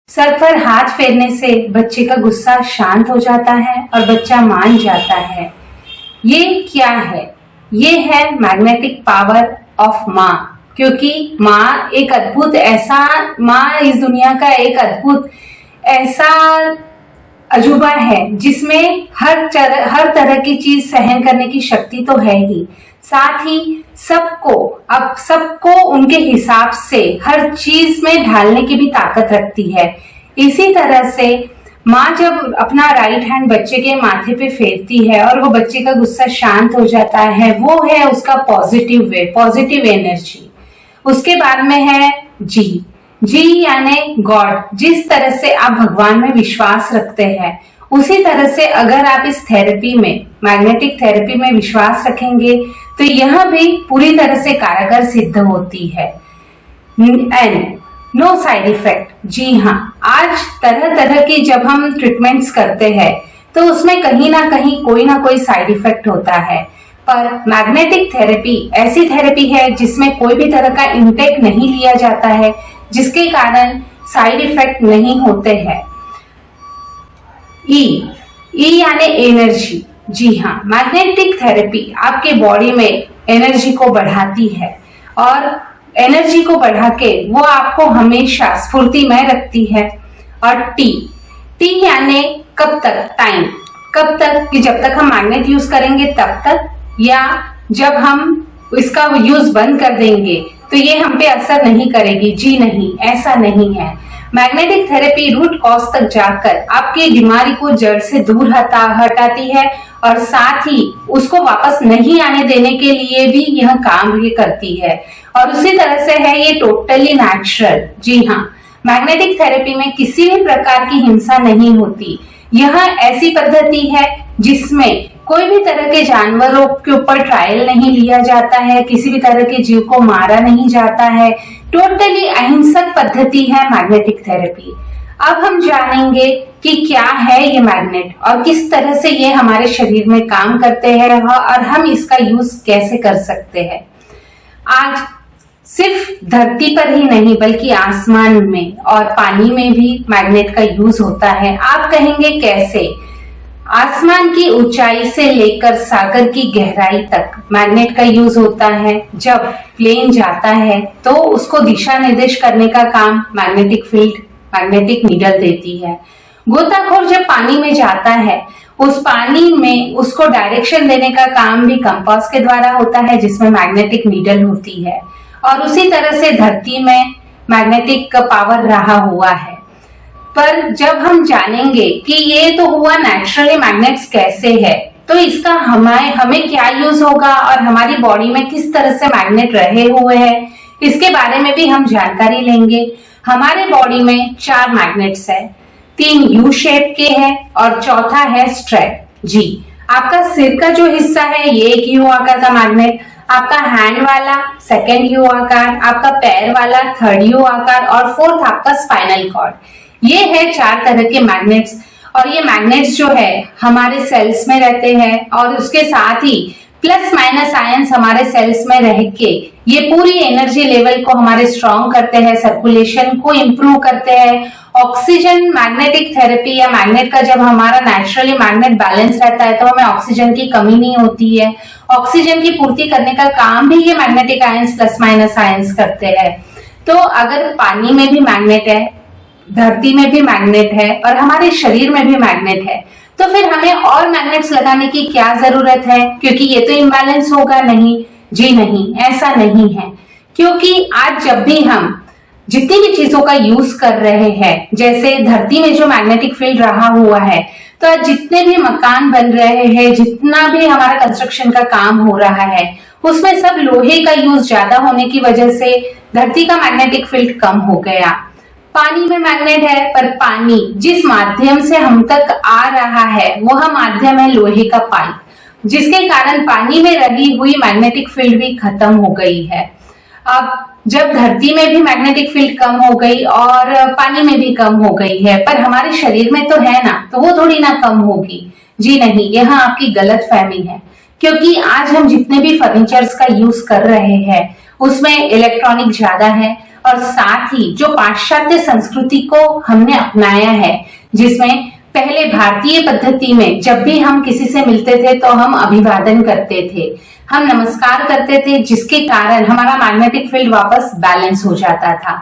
Sir पर हाथ फेरने से बच्चे का गुस्सा शांत हो जाता है और बच्चा मान जाता है। ये क्या है? ये है मैग्नेटिक पावर ऑफ माँ। क्योंकि माँ एक अद्भुत माँ इस दुनिया का एक अद्भुत ऐसा अजूबा है जिसमें हर तरह की चीज सहन करने की शक्ति तो है ही, साथ ही सबको उनके हिसाब से हर चीज में ढालने की भी ताकत रखती है। इसी तरह से माँ जब अपना राइट हैंड बच्चे के माथे पे फेरती है और वो बच्चे का गुस्सा शांत हो जाता है, वो है उसका पॉजिटिव एनर्जी। उसके बाद में है जी यानी गॉड। जिस तरह से आप भगवान में विश्वास रखते हैं, उसी तरह से अगर आप इस थेरेपी में, मैग्नेटिक थेरेपी में विश्वास रखेंगे तो यह भी पूरी तरह से कारगर सिद्ध होती है। And no side effect. जी हाँ, आज तरह तरह की जब हम ट्रीटमेंट्स करते हैं तो उसमें कहीं ना कहीं कोई ना कोई साइड इफेक्ट होता है, पर मैग्नेटिक थेरेपी ऐसी थेरेपी है जिसमें कोई भी तरह का इंटेक नहीं लिया जाता है, जिसके कारण साइड इफेक्ट नहीं होते हैं। ई यानी एनर्जी। जी हाँ, मैग्नेटिक थेरेपी आपके बॉडी में एनर्जी को बढ़ाती है और एनर्जी को बढ़ा के वो आपको हमेशा स्फूर्तिमय रखती है। और टी यानी कब तक, टाइम। कब तक? कि जब तक हम मैग्नेट यूज करेंगे तब तक, या जब हम इसका यूज बंद कर देंगे तो ये हम पे असर नहीं करेगी। जी नहीं, ऐसा नहीं है। मैग्नेटिक थेरेपी रूट कॉज तक जाकर आपकी बीमारी को जड़ से दूर हटाती है और साथ ही उसको वापस नहीं आने देने के लिए भी यह काम ये करती है। और उसी तरह से है ये टोटली नेचुरल। जी हाँ, मैग्नेटिक थेरेपी में किसी भी प्रकार की हिंसा नहीं होती। यह ऐसी पद्धति है जिसमें कोई भी तरह के जानवरों के ऊपर ट्रायल नहीं लिया जाता है, किसी भी तरह के जीव को मारा नहीं जाता है। टोटली अहिंसक पद्धति है मैग्नेटिक थेरेपी। अब हम जानेंगे कि क्या है ये मैग्नेट और किस तरह से ये हमारे शरीर में काम करते हैं और हम इसका यूज कैसे कर सकते हैं। आज सिर्फ धरती पर ही नहीं बल्कि आसमान में और पानी में भी मैग्नेट का यूज होता है। आप कहेंगे कैसे? आसमान की ऊंचाई से लेकर सागर की गहराई तक मैग्नेट का यूज होता है। जब प्लेन जाता है तो उसको दिशा निर्देश करने का काम मैग्नेटिक फील्ड, मैग्नेटिक नीडल देती है। गोताखोर जब पानी में जाता है, उस पानी में उसको डायरेक्शन देने का काम भी कंपास के द्वारा होता है, जिसमें मैग्नेटिक नीडल होती है। और उसी तरह से धरती में मैग्नेटिक पावर रहा हुआ है। पर जब हम जानेंगे कि ये तो हुआ नेचुरली मैग्नेट्स कैसे है, तो इसका हमें क्या यूज होगा और हमारी बॉडी में किस तरह से मैग्नेट रहे हुए हैं, इसके बारे में भी हम जानकारी लेंगे। हमारे बॉडी में 4 मैग्नेट्स है, 3 यू शेप के हैं और चौथा है स्ट्रैप। जी, आपका सिर का जो हिस्सा है ये एक यू आकार का मैग्नेट, आपका हैंड वाला 2nd यू आकार, आपका पैर वाला 3rd यू आकार और 4th आपका स्पाइनल कॉर्ड। ये है 4 तरह के मैग्नेट्स। और ये मैग्नेट्स जो है हमारे सेल्स में रहते हैं और उसके साथ ही प्लस माइनस आयंस हमारे सेल्स में रह के ये पूरी एनर्जी लेवल को हमारे स्ट्रॉन्ग करते हैं, सर्कुलेशन को इम्प्रूव करते हैं। ऑक्सीजन, मैग्नेटिक थेरेपी या मैग्नेट का जब हमारा नेचुरली मैग्नेट बैलेंस रहता है तो हमें ऑक्सीजन की कमी नहीं होती है। ऑक्सीजन की पूर्ति करने का काम भी ये magnetic ions plus minus ions करते हैं। तो अगर पानी में भी मैग्नेट है, धरती में भी मैग्नेट है और हमारे शरीर में भी मैग्नेट है, तो फिर हमें और मैग्नेट्स लगाने की क्या जरूरत है? क्योंकि ये तो इम्बैलेंस होगा नहीं। जी नहीं, ऐसा नहीं है। क्योंकि आज जब भी हम जितनी भी चीजों का यूज कर रहे हैं, जैसे धरती में जो मैग्नेटिक फील्ड रहा हुआ है, तो आज जितने भी मकान बन रहे हैं, जितना भी हमारा कंस्ट्रक्शन का काम हो रहा है, उसमें सब लोहे का यूज ज्यादा होने की वजह से धरती का मैग्नेटिक फील्ड कम हो गया। पानी में मैग्नेट है, पर पानी जिस माध्यम से हम तक आ रहा है वह माध्यम है लोहे का पाइप, जिसके कारण पानी में रही हुई मैग्नेटिक फील्ड भी खत्म हो गई है। अब जब धरती में भी मैग्नेटिक फील्ड कम हो गई और पानी में भी कम हो गई है, पर हमारे शरीर में तो है ना, तो वो थोड़ी ना कम होगी। जी नहीं, यह आपकी गलत फहमी है। क्योंकि आज हम जितने भी फर्नीचर्स का यूज कर रहे हैं उसमें इलेक्ट्रॉनिक ज्यादा है और साथ ही जो पाश्चात्य संस्कृति को हमने अपनाया है, जिसमें पहले भारतीय पद्धति में जब भी हम किसी से मिलते थे तो हम अभिवादन करते थे, हम नमस्कार करते थे, जिसके कारण हमारा मैग्नेटिक फील्ड वापस बैलेंस हो जाता था।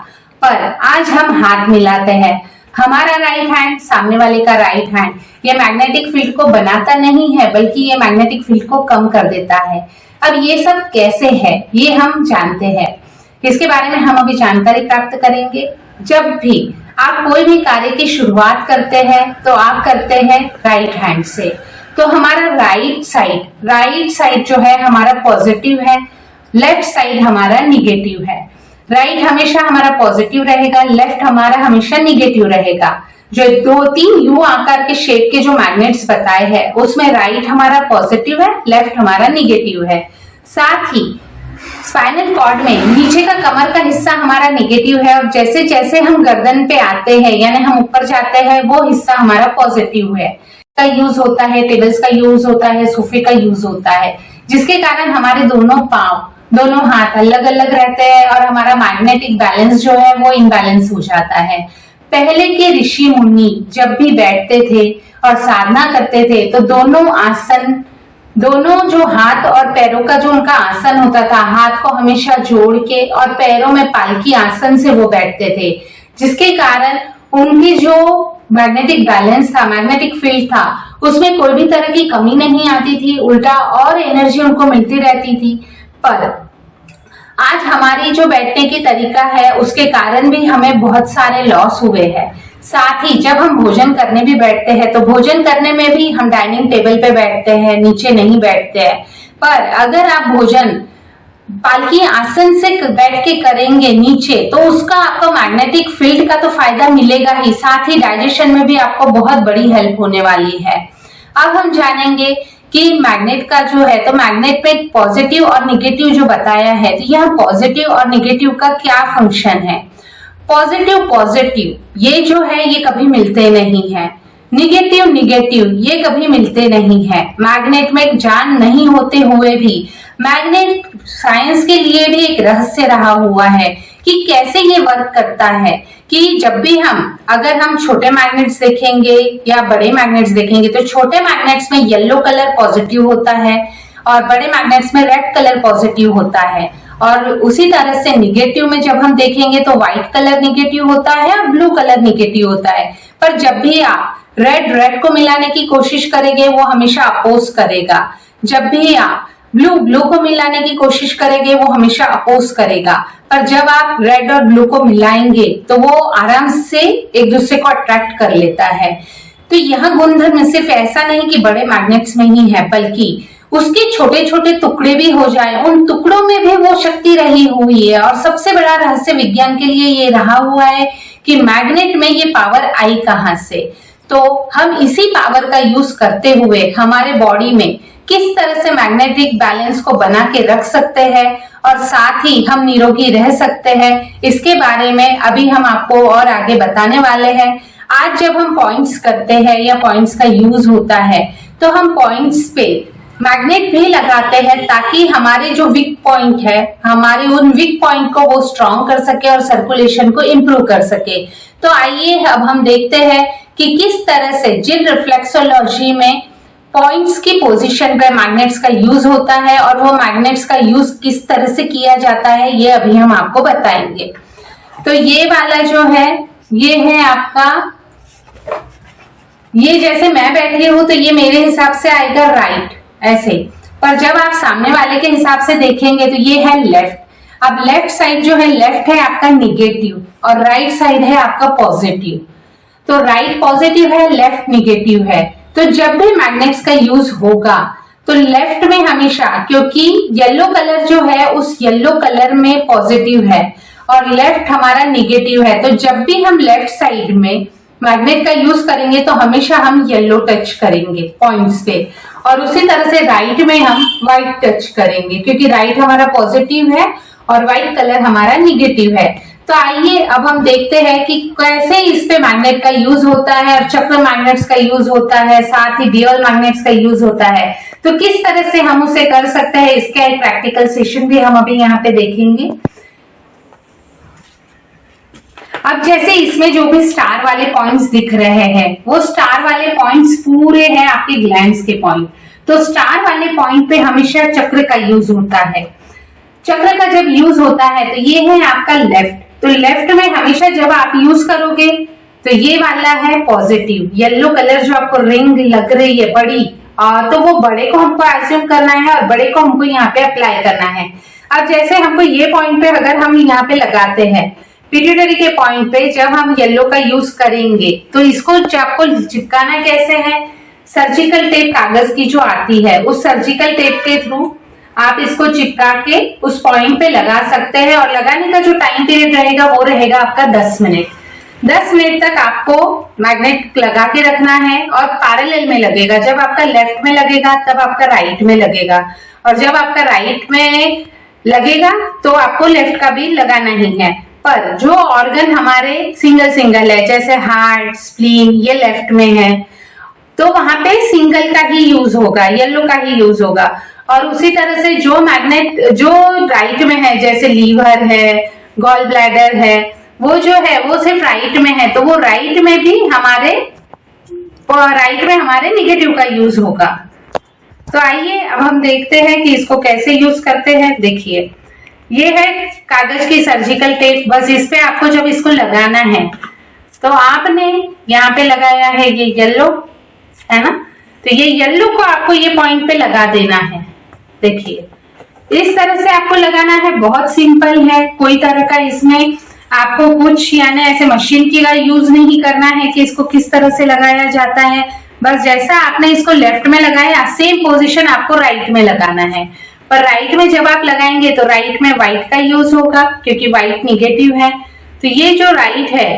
पर आज हम हाथ मिलाते हैं, हमारा राइट हैंड सामने वाले का राइट हैंड, ये मैग्नेटिक फील्ड को बनाता नहीं है बल्कि ये मैग्नेटिक फील्ड को कम कर देता है। अब ये सब कैसे है ये हम जानते हैं, इसके बारे में हम अभी जानकारी प्राप्त करेंगे। जब भी आप कोई भी कार्य की शुरुआत करते हैं तो आप करते हैं राइट हैंड से, तो हमारा राइट साइड जो है हमारा पॉजिटिव है, लेफ्ट साइड हमारा निगेटिव है। राइट हमेशा हमारा पॉजिटिव रहेगा, लेफ्ट हमारा हमेशा निगेटिव रहेगा। जो 2-3 यू आकार के शेप के जो मैग्नेट्स बताए हैं उसमें राइट हमारा पॉजिटिव है, लेफ्ट हमारा निगेटिव है। साथ ही स्पाइनल कॉर्ड में नीचे का कमर का हिस्सा हमारा निगेटिव है और जैसे जैसे हम गर्दन पे आते हैं यानी हम ऊपर जाते हैं वो हिस्सा हमारा पॉजिटिव है। का यूज होता है, टेबल्स का यूज होता है, सोफे का यूज होता है, जिसके कारण हमारे दोनों पांव दोनों हाथ अलग अलग रहते हैं और हमारा मैग्नेटिक बैलेंस जो है वो इम्बैलेंस हो जाता है। पहले के ऋषि मुनि जब भी बैठते थे और साधना करते थे तो दोनों जो हाथ और पैरों का जो उनका आसन होता था, हाथ को हमेशा जोड़ के और पैरों में पालकी आसन से वो बैठते थे, जिसके कारण उनकी जो मैग्नेटिक बैलेंस था, मैग्नेटिक फील्ड था, उसमें कोई भी तरह की कमी नहीं आती थी, उल्टा और एनर्जी उनको मिलती रहती थी। पर आज हमारी जो बैठने की तरीका है उसके कारण भी हमें बहुत सारे लॉस हुए हैं। साथ ही जब हम भोजन करने भी बैठते हैं तो भोजन करने में भी हम डाइनिंग टेबल पे बैठते हैं, नीचे नहीं बैठते हैं। पर अगर आप भोजन पालकी आसन से बैठ के करेंगे नीचे तो उसका आपको मैग्नेटिक फील्ड का तो फायदा मिलेगा ही, साथ ही डाइजेशन में भी आपको बहुत बड़ी हेल्प होने वाली है। अब हम जानेंगे कि मैग्नेट का जो है, तो मैग्नेट में पॉजिटिव और निगेटिव जो बताया है, तो यह पॉजिटिव और निगेटिव का क्या फंक्शन है। पॉजिटिव ये जो है ये कभी मिलते नहीं है, निगेटिव ये कभी मिलते नहीं है। मैग्नेट में जान नहीं होते हुए भी मैग्नेट साइंस के लिए भी एक रहस्य रहा हुआ है कि कैसे ये वर्क करता है। कि जब भी अगर हम छोटे मैग्नेट्स देखेंगे या बड़े मैग्नेट्स देखेंगे तो छोटे मैग्नेट्स में येलो कलर पॉजिटिव होता है और बड़े मैग्नेट्स में रेड कलर पॉजिटिव होता है, और उसी तरह से निगेटिव में जब हम देखेंगे तो व्हाइट कलर निगेटिव होता है और ब्लू कलर निगेटिव होता है। पर जब भी आप रेड को मिलाने की कोशिश करेंगे वो हमेशा अपोज करेगा, जब भी आप ब्लू को मिलाने की कोशिश करेंगे वो हमेशा अपोज करेगा। पर जब आप रेड और ब्लू को मिलाएंगे तो वो आराम से एक दूसरे को अट्रैक्ट कर लेता है। तो यह गुणधर्म सिर्फ ऐसा नहीं कि बड़े मैग्नेट्स में ही है, बल्कि उसके छोटे छोटे टुकड़े भी हो जाए, उन टुकड़ों में भी वो शक्ति रही हुई है। और सबसे बड़ा रहस्य विज्ञान के लिए ये रहा हुआ है कि मैग्नेट में ये पावर आई कहां से। तो हम इसी पावर का यूज करते हुए हमारे बॉडी में किस तरह से मैग्नेटिक बैलेंस को बना के रख सकते हैं और साथ ही हम निरोगी रह सकते हैं, इसके बारे में अभी हम आपको और आगे बताने वाले हैं। आज जब हम पॉइंट्स करते हैं या पॉइंट्स का यूज होता है तो हम पॉइंट्स पे मैग्नेट भी लगाते हैं ताकि हमारे जो वीक पॉइंट है, हमारे उन वीक पॉइंट को वो स्ट्रॉन्ग कर सके और सर्कुलेशन को इम्प्रूव कर सके। तो आइए अब हम देखते हैं कि किस तरह से जिन रिफ्लेक्सोलॉजी में पॉइंट्स की पोजीशन पे मैग्नेट्स का यूज होता है और वो मैग्नेट्स का यूज किस तरह से किया जाता है ये अभी हम आपको बताएंगे। तो ये वाला जो है ये है आपका, ये जैसे मैं बैठ गई हूं तो ये मेरे हिसाब से आएगा राइट ऐसे, पर जब आप सामने वाले के हिसाब से देखेंगे तो ये है लेफ्ट। अब लेफ्ट साइड जो है, लेफ्ट है आपका निगेटिव और राइट साइड है आपका पॉजिटिव। तो राइट पॉजिटिव है, लेफ्ट निगेटिव है। तो जब भी मैग्नेट्स का यूज होगा तो लेफ्ट में हमेशा, क्योंकि येलो कलर जो है उस येलो कलर में पॉजिटिव है और लेफ्ट हमारा निगेटिव है, तो जब भी हम लेफ्ट साइड में मैग्नेट का यूज करेंगे तो हमेशा हम येलो टच करेंगे पॉइंट्स पे, और उसी तरह से राइट में हम व्हाइट टच करेंगे क्योंकि राइट हमारा पॉजिटिव है और व्हाइट कलर हमारा निगेटिव है। तो आइए अब हम देखते हैं कि कैसे इस पे मैग्नेट का यूज होता है और चक्र मैग्नेट्स का यूज होता है, साथ ही ड्यूअल मैग्नेट्स का यूज होता है। तो किस तरह से हम उसे कर सकते हैं इसका एक प्रैक्टिकल सेशन भी हम अभी यहाँ पे देखेंगे। अब जैसे इसमें जो भी स्टार वाले पॉइंट्स दिख रहे हैं वो स्टार वाले पॉइंट्स पूरे हैं आपके ग्लैंड्स के पॉइंट। तो स्टार वाले पॉइंट पे हमेशा चक्र का यूज होता है। चक्र का जब यूज होता है तो ये है आपका लेफ्ट। तो लेफ्ट में हमेशा जब आप यूज करोगे तो ये वाला है पॉजिटिव, येलो कलर जो आपको रिंग लग रही है बड़ी, तो वो बड़े को हमको एज्यूम करना है और बड़े को हमको यहाँ पे अप्लाई करना है। अब जैसे हमको ये पॉइंट पे अगर हम यहाँ पे लगाते हैं पिट्यूटरी के पॉइंट पे, जब हम येलो का यूज करेंगे तो इसको आपको चिपकाना कैसे है, सर्जिकल टेप कागज की जो आती है उस सर्जिकल टेप के थ्रू आप इसको चिपका के उस पॉइंट पे लगा सकते हैं। और लगाने का जो टाइम पीरियड रहेगा वो रहेगा आपका 10 मिनट। 10 मिनट तक आपको मैग्नेट लगा के रखना है और पैरेलल में लगेगा। जब आपका लेफ्ट में लगेगा तब आपका राइट में लगेगा, और जब आपका राइट में लगेगा तो आपको लेफ्ट का भी लगाना ही है। पर जो ऑर्गन हमारे सिंगल सिंगल है, जैसे हार्ट, स्प्लीन, ये लेफ्ट में है, तो वहां पे सिंगल का ही यूज होगा, येलो का ही यूज होगा। और उसी तरह से जो मैग्नेट जो राइट में है, जैसे लीवर है, गॉल ब्लैडर है, वो जो है वो सिर्फ राइट में है, तो वो राइट में हमारे निगेटिव का यूज होगा। तो आइए अब हम देखते हैं कि इसको कैसे यूज करते हैं। देखिए ये है कागज की सर्जिकल टेप। बस इस पे आपको जब इसको लगाना है तो आपने यहाँ पे लगाया है ये येलो, है ना, तो ये येलो को आपको ये पॉइंट पे लगा देना है। देखिए इस तरह से आपको लगाना है, बहुत सिंपल है। कोई तरह का इसमें आपको कुछ यानी ऐसे मशीन की यूज नहीं करना है कि इसको किस तरह से लगाया जाता है। बस जैसा आपने इसको लेफ्ट में लगाया सेम पोजीशन आपको राइट में लगाना है। पर राइट में जब आप लगाएंगे तो राइट में व्हाइट का यूज होगा क्योंकि व्हाइट निगेटिव है। तो ये जो राइट है,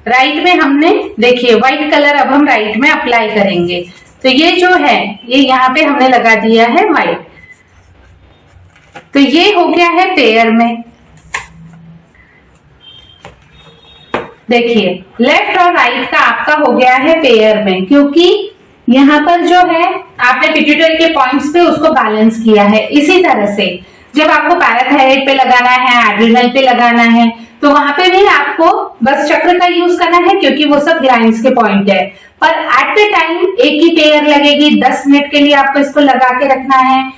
राइट में हमने देखिए व्हाइट कलर अब हम राइट में अप्लाई करेंगे। तो ये जो है ये यहाँ पे हमने लगा दिया है व्हाइट। तो ये हो गया है पेयर में। देखिए लेफ्ट और राइट का आपका हो गया है पेयर में, क्योंकि यहाँ पर जो है आपने पिट्यूटरी के पॉइंट्स पे उसको बैलेंस किया है। इसी तरह से जब आपको पैराथायराइड पे लगाना है, एड्रिनल पे लगाना है, तो वहां पे भी आपको बस चक्र का यूज करना है क्योंकि वो सब ग्लैंड्स के पॉइंट है। पर एट द टाइम एक ही पेयर लगेगी। 10 मिनट के लिए आपको इसको लगा के रखना है।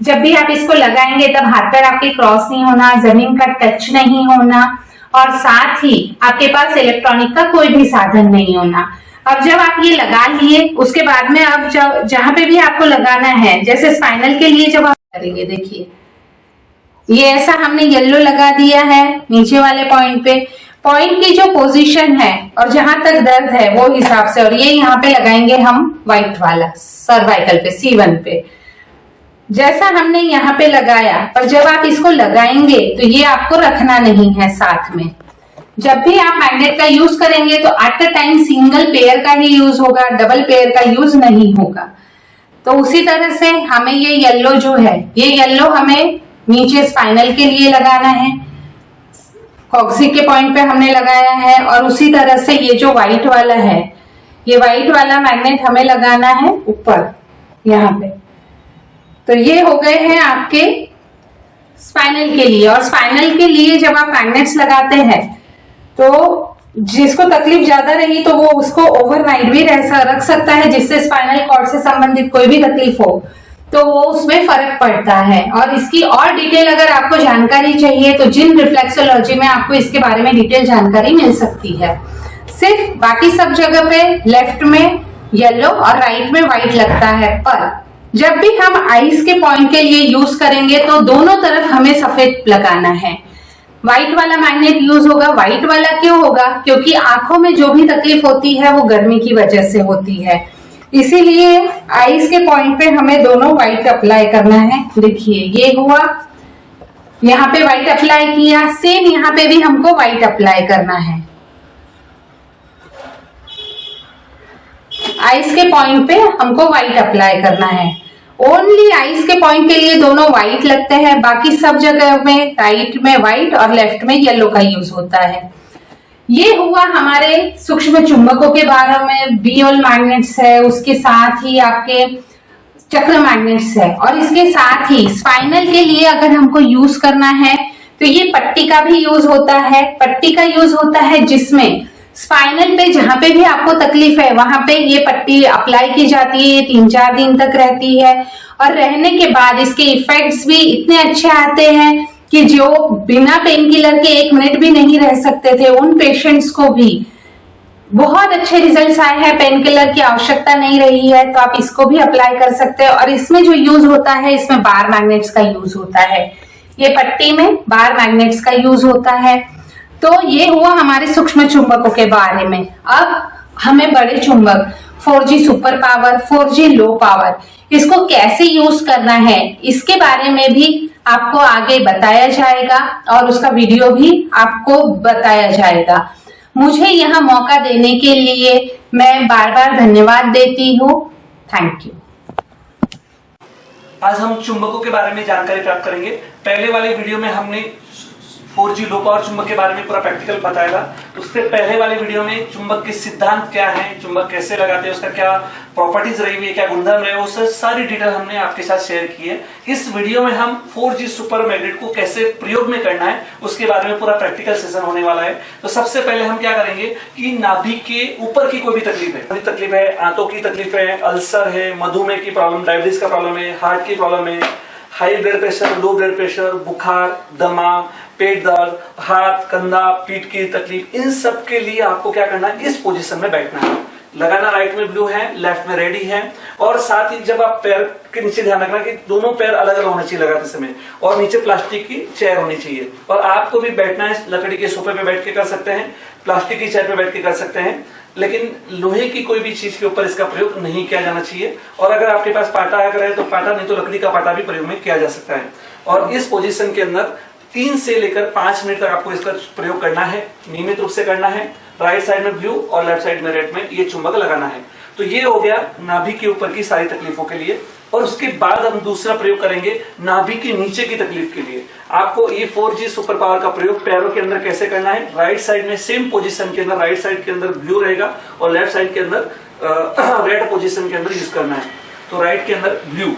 जब भी आप इसको लगाएंगे तब हाथ पैर आपके क्रॉस नहीं होना, जमीन का टच नहीं होना, और साथ ही आपके पास इलेक्ट्रॉनिक का कोई भी साधन नहीं होना। अब जब आप ये लगा लिए उसके बाद में अब जहां पे भी आपको लगाना है, जैसे स्पाइनल के लिए जब आप करेंगे, देखिए ये ऐसा हमने येलो लगा दिया है नीचे वाले पॉइंट पे। पॉइंट की जो पोजीशन है और जहां तक दर्द है वो हिसाब से, और ये यहाँ पे लगाएंगे हम व्हाइट वाला सर्वाइकल पे, C1 पे, जैसा हमने यहाँ पे लगाया। पर जब आप इसको लगाएंगे तो ये आपको रखना नहीं है साथ में। जब भी आप मैग्नेट का यूज करेंगे तो at the time single pair का ही यूज होगा, डबल पेयर का यूज नहीं होगा। तो उसी तरह से हमें ये येलो जो है, ये येलो हमें नीचे स्पाइनल के लिए लगाना है, कॉक्सी के पॉइंट पे हमने लगाया है। और उसी तरह से ये जो व्हाइट वाला है, ये व्हाइट वाला मैग्नेट हमें लगाना है ऊपर यहाँ पे। तो ये हो गए हैं आपके स्पाइनल के लिए। और स्पाइनल के लिए जब आप मैग्नेट्स लगाते हैं तो जिसको तकलीफ ज्यादा रही तो वो उसको ओवरनाइट भी रख सकता है, जिससे स्पाइनल कॉर्ड से संबंधित कोई भी तकलीफ हो तो वो उसमें फर्क पड़ता है। और इसकी और डिटेल अगर आपको जानकारी चाहिए तो जिन रिफ्लेक्सोलॉजी में आपको इसके बारे में डिटेल जानकारी मिल सकती है। सिर्फ बाकी सब जगह पे लेफ्ट में येलो और राइट में व्हाइट लगता है, पर जब भी हम आईज के पॉइंट के लिए यूज करेंगे तो दोनों तरफ हमें सफेद लगाना है। व्हाइट वाला मैग्नेट यूज होगा। व्हाइट वाला क्यों होगा? क्योंकि आंखों में जो भी तकलीफ होती है वो गर्मी की वजह से होती है, इसीलिए आईज के पॉइंट पे हमें दोनों व्हाइट अप्लाई करना है। देखिए ये हुआ, यहाँ पे व्हाइट अप्लाई किया, सेम यहाँ पे भी हमको व्हाइट अप्लाई करना है। आईज के पॉइंट पे हमको व्हाइट अप्लाई करना है। ओनली आईज के पॉइंट के लिए दोनों व्हाइट लगते हैं, बाकी सब जगह में राइट में व्हाइट और लेफ्ट में येलो का यूज होता है। ये हुआ हमारे सूक्ष्म चुंबकों के बारे में। बीओल मैग्नेट्स है, उसके साथ ही आपके चक्र मैग्नेट्स है, और इसके साथ ही स्पाइनल के लिए अगर हमको यूज करना है तो ये पट्टी का भी यूज होता है। पट्टी का यूज होता है जिसमें स्पाइनल पे जहां पे भी आपको तकलीफ है वहां पे ये पट्टी अप्लाई की जाती है। ये 3-4 दिन तक रहती है और रहने के बाद इसके इफेक्ट्स भी इतने अच्छे आते हैं कि जो बिना पेन किलर के 1 मिनट भी नहीं रह सकते थे उन पेशेंट्स को भी बहुत अच्छे रिजल्ट्स आए हैं। पेन किलर की आवश्यकता नहीं रही है, तो आप इसको भी अप्लाई कर सकते हैं। और इसमें जो यूज होता है इसमें बार मैग्नेट्स का यूज होता है। ये पट्टी में बार मैग्नेट्स का यूज होता है। तो ये हुआ हमारे सूक्ष्म चुंबकों के बारे में। अब हमें बड़े चुंबक 4G super power, 4G low power, इसको कैसे यूज करना है इसके बारे में भी आपको आगे बताया जाएगा और उसका वीडियो भी आपको बताया जाएगा। मुझे यहाँ मौका देने के लिए मैं बार बार धन्यवाद देती हूँ। Thank you. आज हम चुंबकों के बारे में जानकारी प्राप्त करेंगे। पहले वाले वीडियो में हमने 4G लो पावर चुंबक के बारे में पूरा प्रैक्टिकल बताया था। उससे पहले वाले वीडियो में चुंबक के सिद्धांत क्या है, चुंबक कैसे लगाते हैं, उसका क्या प्रॉपर्टीज रही हुई है, क्या गुणधर्म रहे, वो सारी डिटेल हमने आपके साथ शेयर की है। इस वीडियो में हम 4G सुपर मैग्नेट को कैसे प्रयोग में करना है उसके बारे में पूरा प्रैक्टिकल सेशन होने वाला है। तो सबसे पहले हम क्या करेंगे कि नाभि के ऊपर की कोई भी तकलीफ है, आंतों की तकलीफ है, अल्सर है, मधुमेह की प्रॉब्लम, डायबिटीज का प्रॉब्लम है, हार्ट की प्रॉब्लम है, high blood pressure, low blood pressure, बुखार, दमा, पेट दर्द, हाथ, कंधा, पीठ की तकलीफ, इन सब के लिए आपको क्या करना है, इस पोजीशन में बैठना है। लगाना राइट में ब्लू है, लेफ्ट में रेड ही है। और साथ ही जब आप पैर के नीचे ध्यान रखना कि दोनों पैर अलग अलग होने चाहिए लगाते समय, और नीचे प्लास्टिक की चेयर होनी चाहिए। और आपको भी बैठना है, लकड़ी के सोफे पे बैठ के कर सकते हैं, प्लास्टिक की चेयर पे बैठ के कर सकते हैं, लेकिन लोहे की कोई भी चीज के ऊपर इसका प्रयोग नहीं किया जाना चाहिए। और अगर आपके पास पाटा अगर है तो पाटा, नहीं तो लकड़ी का पाटा भी प्रयोग में किया जा सकता है। और इस पोजीशन के अंदर 3 से लेकर 5 मिनट तक आपको इसका प्रयोग करना है, नियमित रूप से करना है। राइट साइड में ब्लू और लेफ्ट साइड में रेड में ये चुंबक लगाना है। तो ये हो गया नाभि के ऊपर की सारी तकलीफों के लिए। और उसके बाद हम दूसरा प्रयोग करेंगे नाभि के नीचे की तकलीफ के लिए। आपको ये 4G सुपर पावर का प्रयोग पैरों के अंदर कैसे करना है। राइट साइड में सेम पोजीशन के अंदर, राइट साइड के अंदर ब्लू रहेगा और लेफ्ट साइड के अंदर रेड पोजीशन के अंदर यूज करना है। तो राइट के अंदर ब्लू,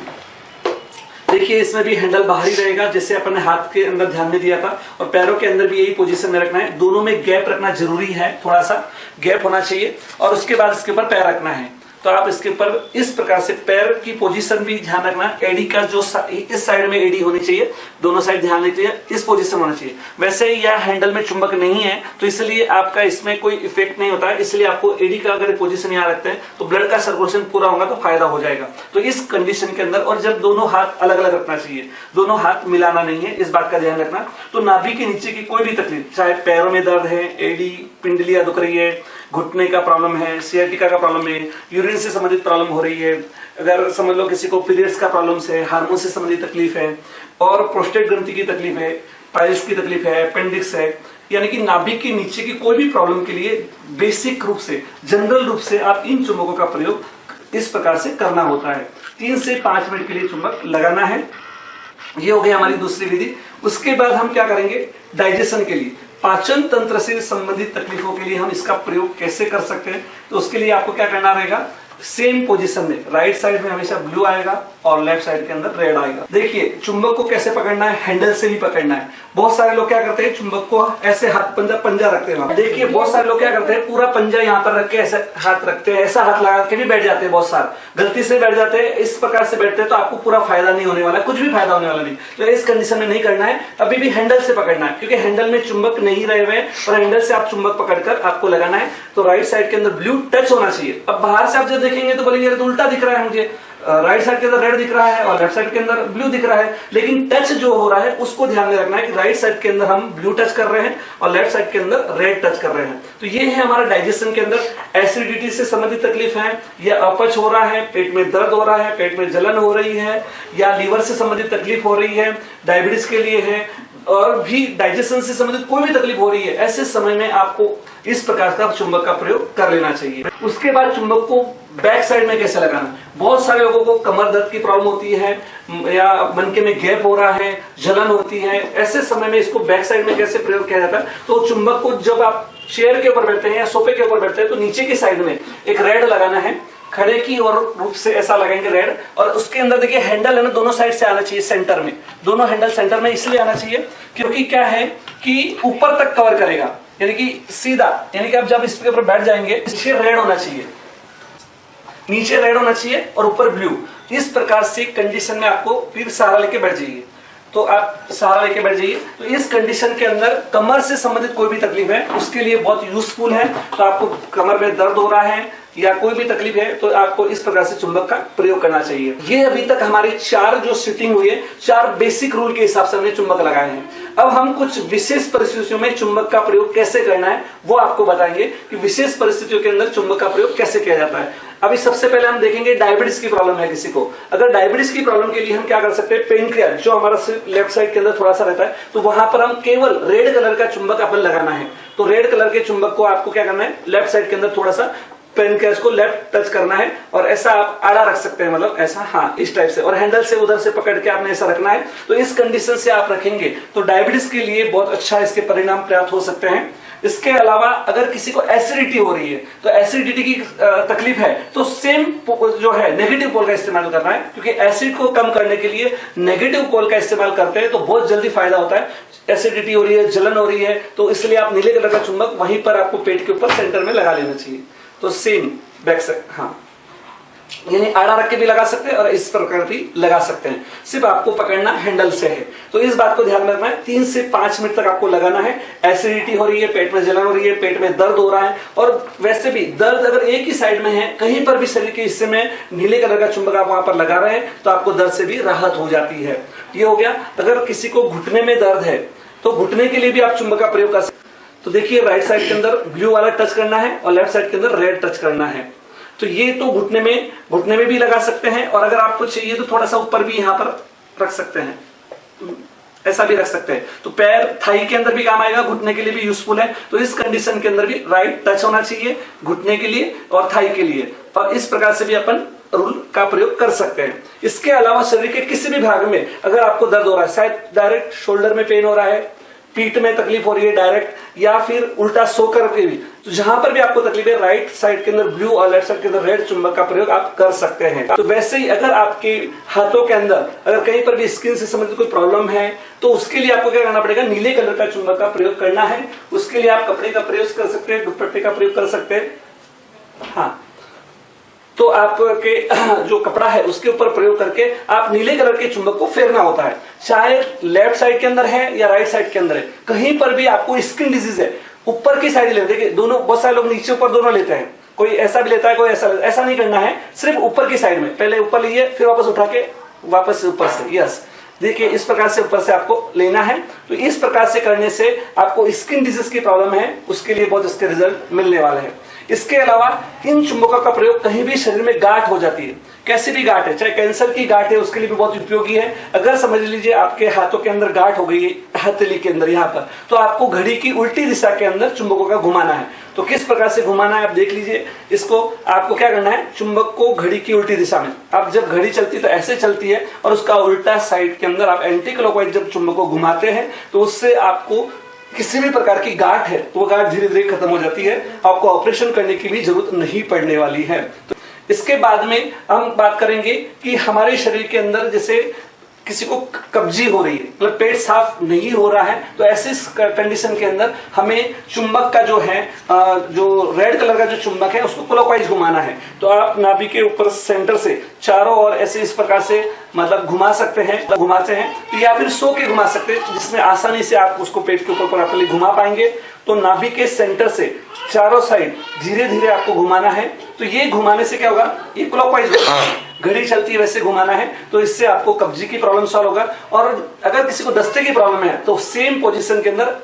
देखिए इसमें भी हैंडल बाहरी रहेगा जैसे अपने हाथ के अंदर ध्यान में दिया था। और पैरों के अंदर भी यही पोजीशन में रखना है। दोनों में गैप रखना जरूरी है, थोड़ा सा गैप होना चाहिए। और उसके बाद इसके ऊपर पैर रखना है। तो आप इसके ऊपर इस प्रकार से पैर की पोजीशन भी ध्यान रखना। एडी का जो इस साइड में एडी होनी चाहिए, दोनों साइड ध्यान दीजिए, इस पोजीशन होना चाहिए। वैसे यह हैंडल में चुंबक नहीं है तो इसलिए आपका इसमें कोई इफेक्ट नहीं होता है। इसलिए आपको एडी का अगर पोजीशन यहाँ रखते हैं तो ब्लड का सर्कुलेशन पूरा होगा तो फायदा हो जाएगा। तो इस कंडीशन के अंदर, और जब दोनों हाथ अलग अलग रखना चाहिए, दोनों हाथ मिलाना नहीं है, इस बात का ध्यान रखना। तो नाभि के नीचे की कोई भी तकलीफ, चाहे पैरों में दर्द है, एडी पिंडलियां दुख रही है, घुटने का प्रॉब्लम है, सियाटिका का प्रॉब्लम है, यूरिन से संबंधित प्रॉब्लम हो रही है, अगर समझ लो किसी को पीरियड्स का प्रॉब्लम है, हार्मोन से संबंधित तकलीफ है, और प्रोस्टेट ग्रंथि की तकलीफ है, पाइल्स की तकलीफ है, अपेंडिक्स है, यानी कि नाभि के नीचे की कोई भी प्रॉब्लम के लिए बेसिक रूप से, जनरल रूप से आप इन चुंबकों का प्रयोग इस प्रकार से करना होता है। 3 से 5 मिनट के लिए चुंबक लगाना है। ये हो गई हमारी दूसरी विधि। उसके बाद हम क्या करेंगे, डाइजेशन के लिए, पाचन तंत्र से संबंधित तकलीफों के लिए हम इसका प्रयोग कैसे कर सकते हैं। तो उसके लिए आपको क्या करना रहेगा, सेम पोजीशन में राइट साइड में हमेशा ब्लू आएगा और लेफ्ट साइड के अंदर रेड आएगा। देखिए चुंबक को कैसे पकड़ना है, हैंडल से भी पकड़ना है। बहुत सारे लोग क्या करते हैं, चुंबक को ऐसे हाथ पंजा रखते हैं। देखिए बहुत सारे लोग क्या करते हैं, पूरा पंजा यहाँ पर रख के ऐसे हाथ रखते हैं, ऐसा हाथ लगा के भी बैठ जाते हैं। बहुत सारे गलती से बैठ जाते हैं, इस प्रकार से बैठते हैं तो आपको पूरा फायदा नहीं होने वाला, कुछ भी फायदा होने वाला नहीं। तो इस कंडीशन में नहीं करना है, अभी भी हैंडल से पकड़ना है, क्योंकि हैंडल में चुंबक नहीं रहे हुए और हैंडल से आप चुंबक पकड़कर आपको लगाना है। तो राइट साइड के अंदर ब्लू टच होना चाहिए। अब बाहर से आप जब देखेंगे तो बोलेंगे उल्टा दिख रहा है मुझे, राइट साइड के अंदर रेड दिख रहा है और लेफ्ट साइड के अंदर ब्लू दिख रहा है, लेकिन टच जो हो रहा है उसको ध्यान में रखना है कि राइट साइड के अंदर हम ब्लू टच कर रहे हैं और लेफ्ट साइड के अंदर रेड टच कर रहे हैं। तो ये है हमारा डाइजेशन के अंदर एसिडिटी से संबंधित तकलीफ है, या अपच हो रहा है, पेट में दर्द हो रहा है, पेट में जलन हो रही है, या लीवर से संबंधित तकलीफ हो रही है, डायबिटीज के लिए है, और भी डाइजेशन से संबंधित कोई भी तकलीफ हो रही है, ऐसे समय में आपको इस प्रकार का चुंबक का प्रयोग कर लेना चाहिए। उसके बाद चुंबक को बैक साइड में कैसे लगाना। बहुत सारे लोगों को कमर दर्द की प्रॉब्लम होती है, या मनके में गैप हो रहा है, जलन होती है, ऐसे समय में इसको बैक साइड में कैसे प्रयोग किया जाता है। तो चुंबक को जब आप चेयर के ऊपर बैठते हैं या सोफे के ऊपर बैठते हैं तो नीचे की साइड में एक रेड लगाना है, खड़े की और रूप से ऐसा लगाएंगे रेड, और उसके अंदर देखिए हैंडल है ना दोनों साइड से आना चाहिए सेंटर में, दोनों हैंडल सेंटर में इसलिए आना चाहिए क्योंकि क्या है कि ऊपर तक कवर करेगा, यानी कि सीधा, यानी कि आप जब इसके ऊपर बैठ जाएंगे नीचे रेड होना चाहिए, नीचे रेड होना चाहिए और ऊपर ब्लू। इस प्रकार से कंडीशन में आपको फिर सहारा लेके बैठ जाइए, तो आप सहारा लेके बैठ जाइए। तो इस कंडीशन के अंदर कमर से संबंधित कोई भी तकलीफ है उसके लिए बहुत यूजफुल है। तो आपको कमर में दर्द हो रहा है या कोई भी तकलीफ है तो आपको इस प्रकार से चुंबक का प्रयोग करना चाहिए। ये अभी तक हमारी 4 जो सिटिंग हुई है, 4 बेसिक रूल के हिसाब से हमने चुंबक लगाए हैं। अब हम कुछ विशेष परिस्थितियों में चुंबक का प्रयोग कैसे करना है वो आपको बताएंगे कि विशेष परिस्थितियों के अंदर चुंबक का प्रयोग कैसे किया जाता है। अभी सबसे पहले हम देखेंगे डायबिटीज की प्रॉब्लम है किसी को, अगर डायबिटीज की प्रॉब्लम के लिए हम क्या कर सकते हैं, पेनक्रियाज जो हमारा लेफ्ट साइड के अंदर थोड़ा सा रहता है, तो वहां पर हम केवल रेड कलर का चुंबक अपन लगाना है। तो रेड कलर के चुंबक को आपको क्या करना है, लेफ्ट साइड के अंदर थोड़ा सा पेनक्रियाज को लेफ्ट टच करना है और ऐसा आप आड़ा रख सकते हैं, मतलब ऐसा, हाँ इस टाइप से, और हैंडल से उधर से पकड़ के आपने ऐसा रखना है। तो इस कंडीशन से आप रखेंगे तो डायबिटीज के लिए बहुत अच्छा इसके परिणाम प्राप्त हो सकते हैं। इसके अलावा अगर किसी को एसिडिटी हो रही है, तो एसिडिटी की तकलीफ है तो सेम जो है नेगेटिव पोल का इस्तेमाल करना है, क्योंकि एसिड को कम करने के लिए नेगेटिव पोल का इस्तेमाल करते हैं तो बहुत जल्दी फायदा होता है। एसिडिटी हो रही है, जलन हो रही है, तो इसलिए आप नीले कलर का चुंबक वहीं पर आपको पेट के ऊपर सेंटर में लगा लेना चाहिए। तो सेम बैक साइड, हाँ, यानी आड़ा रख के भी लगा सकते हैं और इस प्रकार भी लगा सकते हैं, सिर्फ आपको पकड़ना हैंडल से है। तो इस बात को ध्यान में रखना है, 3 से 5 मिनट तक आपको लगाना है। एसिडिटी हो रही है, पेट में जलन हो रही है, पेट में दर्द हो रहा है, और वैसे भी दर्द अगर एक ही साइड में है, कहीं पर भी शरीर के हिस्से में नीले कलर का चुंबक आप वहां पर लगा रहे हैं तो आपको दर्द से भी राहत हो जाती है। ये हो गया। अगर किसी को घुटने में दर्द है तो घुटने के लिए भी आप चुंबक का प्रयोग कर सकते हैं। तो देखिए राइट साइड के अंदर ब्लू वाला टच करना है और लेफ्ट साइड के अंदर रेड टच करना है। तो ये तो घुटने में भी लगा सकते हैं, और अगर आपको चाहिए तो थोड़ा सा ऊपर भी यहां पर रख सकते हैं, ऐसा भी रख सकते हैं। तो पैर थाई के अंदर भी काम आएगा, घुटने के लिए भी यूजफुल है। तो इस कंडीशन के अंदर भी राइट टच होना चाहिए घुटने के लिए और थाई के लिए, और इस प्रकार से भी अपन रूल का प्रयोग कर सकते हैं। इसके अलावा शरीर के किसी भी भाग में अगर आपको दर्द हो रहा है, शायद डायरेक्ट शोल्डर में पेन हो रहा है, पीठ में तकलीफ हो रही है डायरेक्ट, या फिर उल्टा सो करके भी, तो जहां पर भी आपको तकलीफ है राइट साइड के अंदर ब्लू और लेफ्ट साइड के अंदर रेड चुंबक का प्रयोग आप कर सकते हैं। तो वैसे ही अगर आपके हाथों के अंदर अगर कहीं पर भी स्किन से संबंधित कोई प्रॉब्लम है तो उसके लिए आपको क्या करना पड़ेगा, नीले कलर का चुंबक का प्रयोग करना है। उसके लिए आप कपड़े का प्रयोग कर सकते हैं, दुपट्टे का प्रयोग कर सकते हैं, हाँ। तो आपके जो कपड़ा है उसके ऊपर प्रयोग करके आप नीले कलर के चुंबक को फेरना होता है, चाहे लेफ्ट साइड के अंदर है या राइट साइड के अंदर है। कहीं पर भी आपको स्किन डिजीज है, ऊपर की साइड लेते हैं, दोनों, बहुत सारे लोग नीचे ऊपर दोनों लेते हैं, कोई ऐसा भी लेता है, कोई ऐसा लेता है। ऐसा नहीं करना है, सिर्फ ऊपर की साइड में, पहले ऊपर लीजिए फिर वापस उठा के वापस से ऊपर से, यस देखिए इस प्रकार से ऊपर से आपको लेना है। तो इस प्रकार से करने से आपको स्किन डिजीज की प्रॉब्लम है उसके लिए बहुत इसके रिजल्ट मिलने वाले हैं। इसके अलावा इन चुंबकों का प्रयोग कहीं भी शरीर में गांठ हो जाती है, कैसी भी गांठ है, चाहे कैंसर की गांठ है, उसके लिए भी बहुत उपयोगी है। अगर समझ लीजिए आपके हाथों के अंदर गांठ हो गई है, हथेली के अंदर यहाँ पर, तो आपको घड़ी की उल्टी दिशा के अंदर चुंबकों का घुमाना है। तो किस प्रकार से घुमाना है आप देख लीजिए। इसको आपको क्या करना है, चुंबक को घड़ी की उल्टी दिशा में, अब जब घड़ी चलती है तो ऐसे चलती है, और उसका उल्टा साइड के अंदर आप एंटी क्लॉकवाइज जब चुंबक को घुमाते हैं तो उससे आपको किसी भी प्रकार की गांठ है तो वो गांठ धीरे धीरे खत्म हो जाती है, आपको ऑपरेशन करने की भी जरूरत नहीं पड़ने वाली है। तो इसके बाद में हम बात करेंगे कि हमारे शरीर के अंदर जैसे किसी को कब्जी हो रही है, मतलब पेट साफ नहीं हो रहा है, तो ऐसे कंडीशन के अंदर हमें चुंबक का जो है, जो रेड कलर का जो चुंबक है उसको क्लॉकवाइज घुमाना है। तो आप नाभि के ऊपर सेंटर से चारों ओर ऐसे इस प्रकार से मतलब घुमा सकते हैं, घुमाते हैं, या फिर सो के घुमा सकते हैं, जिसमें आसानी से आप उसको पेट के ऊपर प्रॉपर्ली घुमा पाएंगे। तो नाभि के सेंटर से चारों साइड धीरे धीरे आपको घुमाना है। तो ये घुमाने से क्या होगा, ये क्लॉकवाइज घड़ी चलती है वैसे घुमाना है, तो इससे आपको कब्जी की प्रॉब्लम सॉल्व होगा। और अगर किसी को दस्ते की प्रॉब्लम है तो सेम पोजीशन के अंदर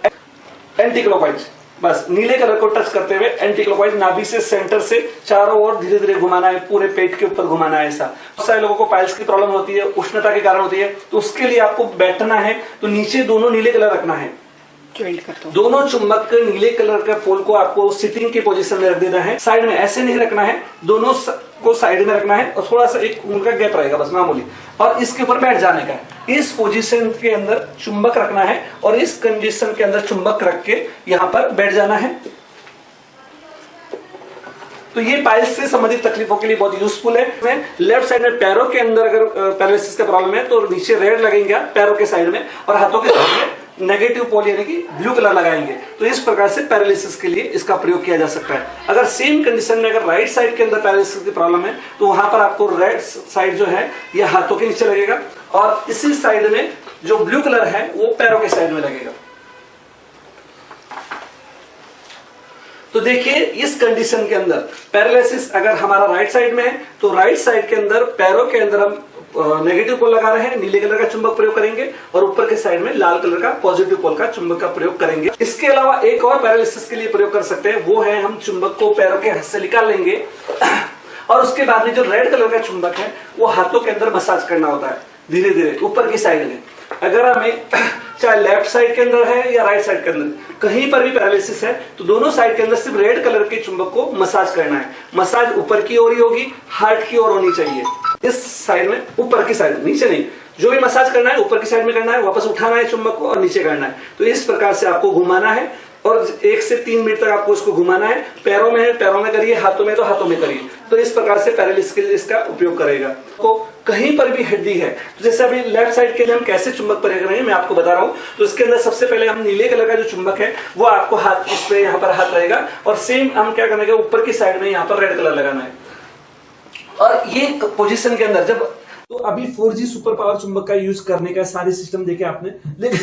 एंटी क्लॉकवाइज, बस नीले कलर को टच करते हुए एंटी क्लॉकवाइज नाभि से सेंटर से चारों ओर धीरे धीरे घुमाना है, पूरे पेट के ऊपर घुमाना है। ऐसा बहुत सारे लोगों को पाइल्स की प्रॉब्लम होती है, उष्णता के कारण होती है, तो उसके लिए आपको बैठना है तो नीचे दोनों नीले कलर रखना है, दोनों चुंबक नीले कलर का पोल को आपको सिटिंग की पोजीशन में रख देना है। साइड में ऐसे नहीं रखना है, दोनों को साइड में रखना है और थोड़ा सा एक उनका गैप रहेगा बस मामूली, और इसके ऊपर बैठ जाने का है। इस पोजीशन के अंदर चुंबक रखना है और इस कंडीशन के अंदर चुंबक रख के यहां पर बैठ जाना है। तो ये पाइल्स से संबंधित तकलीफों के लिए बहुत यूजफुल है। लेफ्ट साइड में पैरों के अंदर अगर पैरालिसिस का प्रॉब्लम है तो नीचे रेड लगेंगे पैरों के साइड में, और हाथों के साइड में नेगेटिव पोल यानी कि ब्लू कलर लगाएंगे। तो इस प्रकार से पैरालिसिस के लिए इसका प्रयोग किया जा सकता है। अगर सेम कंडीशन में अगर राइट साइड के अंदर पैरालिसिस की प्रॉब्लम है तो वहां पर आपको राइट साइड जो है ये हाथों के नीचे लगेगा, और इसी साइड में जो ब्लू कलर है वो पैरों के साइड में लगेगा। तो देखिए इस कंडीशन के अंदर पैरालिसिस अगर हमारा राइट साइड में है तो राइट साइड के अंदर पैरों के अंदर हम नेगेटिव पोल लगा रहे हैं, नीले कलर का चुंबक प्रयोग करेंगे, और ऊपर के साइड में लाल कलर का पॉजिटिव पोल का चुंबक का प्रयोग करेंगे। इसके अलावा एक और पैरालिसिस के लिए प्रयोग कर सकते हैं, वो है हम चुंबक को पैरों के हाथ से निकाल लेंगे और उसके बाद में जो रेड कलर का चुंबक है वो हाथों के अंदर मसाज करना होता है धीरे धीरे ऊपर की साइड में। अगर हमें चाहे लेफ्ट साइड के अंदर है या राइट साइड के अंदर कहीं पर भी पैरालिसिस है तो दोनों साइड के अंदर सिर्फ रेड कलर के चुंबक को मसाज करना है। मसाज ऊपर की ओर ही होगी, हार्ट की ओर होनी चाहिए। इस साइड में ऊपर की साइड, नीचे नहीं, जो भी मसाज करना है ऊपर की साइड में करना है, वापस उठाना है चुंबक को और नीचे करना है। तो इस प्रकार से आपको घुमाना है और 1 से 3 मिनट तक आपको इसको घुमाना है। पैरों में है पैरों में करिए, हाथों में तो हाथों में करिए। तो इस प्रकार से पैरालिसिस के लिए इसका उपयोग करेगा। तो कहीं पर भी हड्डी है तो जैसे अभी लेफ्ट साइड के लिए हम कैसे चुंबक प्रयोग करेंगे मैं आपको बता रहा हूं। तो इसके अंदर सबसे पहले हम नीले कलर का जो चुंबक है वो आपको हाथ इस पे यहाँ पर हाथ रहेगा, और सेम हम क्या करेंगे ऊपर की साइड में यहाँ पर रेड कलर लगाना है। और ये पोजीशन के अंदर जब तो अभी 4G सुपर पावर चुंबक का यूज करने का सारे सिस्टम देखे आपने, लेकिन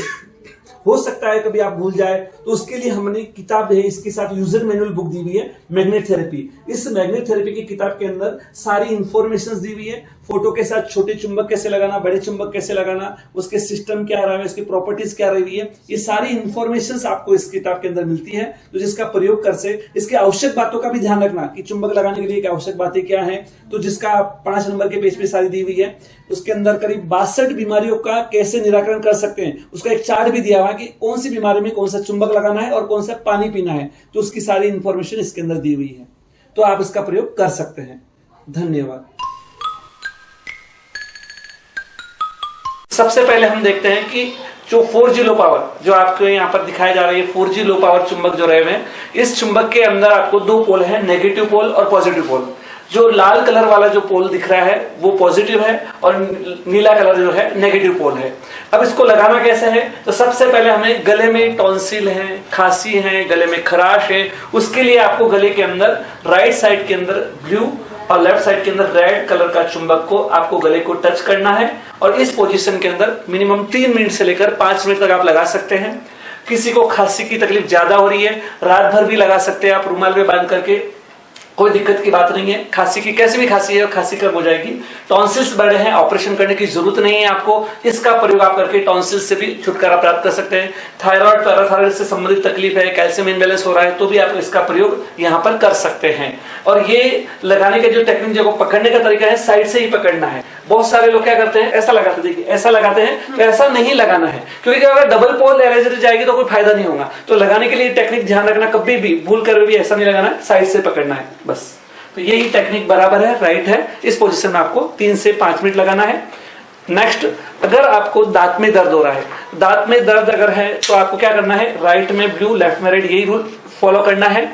हो सकता है कभी आप भूल जाए तो उसके लिए हमने किताब है इसके साथ यूजर मैनुअल बुक दी हुई है मैग्नेट थेरेपी। इस मैग्नेट थेरेपी की किताब के अंदर सारी इंफॉर्मेशन दी हुई है, फोटो के साथ छोटे चुंबक कैसे लगाना, बड़े चुंबक कैसे लगाना, उसके सिस्टम क्या रहा है, उसकी प्रॉपर्टीज क्या रही है, ये सारी इंफॉर्मेशन आपको इस किताब के अंदर मिलती है। तो जिसका प्रयोग कर से इसके आवश्यक बातों का भी ध्यान रखना कि चुंबक लगाने के लिए आवश्यक बातें क्या है। तो जिसका 5 नंबर के पेज पे सारी दी हुई है। उसके अंदर करीब 62 बीमारियों का कैसे निराकरण कर सकते हैं उसका एक चार्ट भी दिया हुआ है कि कौन सी बीमारी में कौन सा चुंबक लगाना है और कौन सा पानी पीना है। तो उसकी सारी इंफॉर्मेशन इसके अंदर दी हुई है, तो आप इसका प्रयोग कर सकते हैं। धन्यवाद। सबसे पहले हम देखते हैं कि जो 4G लो पावर जो आपको यहाँ पर दिखाई जा रही है 4G लो पावर चुंबक जो रहे हैं, इस चुंबक के अंदर आपको 2 पोल है, नेगेटिव पोल और पॉजिटिव पोल। जो लाल कलर वाला जो पोल दिख रहा है वो पॉजिटिव है और नीला कलर जो है नेगेटिव पोल है। अब इसको लगाना कैसे है, तो सबसे पहले हमें गले में टॉन्सिल है, खांसी है, गले में खराश है, उसके लिए आपको गले के अंदर राइट साइड के अंदर ब्लू और लेफ्ट साइड के अंदर रेड कलर का चुंबक को आपको गले को टच करना है, और इस पोजीशन के अंदर मिनिमम 3 मिनट से लेकर 5 मिनट तक आप लगा सकते हैं। किसी को खांसी की तकलीफ ज्यादा हो रही है, रात भर भी लगा सकते हैं आप रुमाल में बांध करके, कोई दिक्कत की बात नहीं है। खांसी की कैसी भी खांसी है खांसी कब हो जाएगी। टॉन्सिल्स बड़े हैं, ऑपरेशन करने की जरूरत नहीं है आपको, इसका प्रयोग आप करके टॉन्सिल्स से भी छुटकारा प्राप्त कर सकते हैं। थायराइड पैराथायराइड से संबंधित तकलीफ है, कैल्शियम इम्बैलेंस हो रहा है तो भी आप इसका प्रयोग यहाँ पर कर सकते हैं। और ये लगाने के जो टेक्निक जो पकड़ने का तरीका है साइड से ही पकड़ना है। बहुत सारे लोग क्या करते हैं ऐसा लगाते, देखिए ऐसा लगाते हैं, तो ऐसा नहीं लगाना है क्योंकि अगर डबल पोल एरेजर जाएगी तो कोई फायदा नहीं होगा। तो लगाने के लिए टेक्निक ध्यान रखना, कभी भी भूल कर भी ऐसा नहीं लगाना है, साइड से पकड़ना है बस। तो यही टेक्निक बराबर है, राइट है। इस पोजीशन में आपको 3 से 5 मिनट लगाना है। नेक्स्ट, अगर आपको दांत में दर्द हो रहा है, दांत में दर्द अगर है तो आपको क्या करना है, राइट में ब्लू लेफ्ट में रेड, यही रूल फॉलो करना है।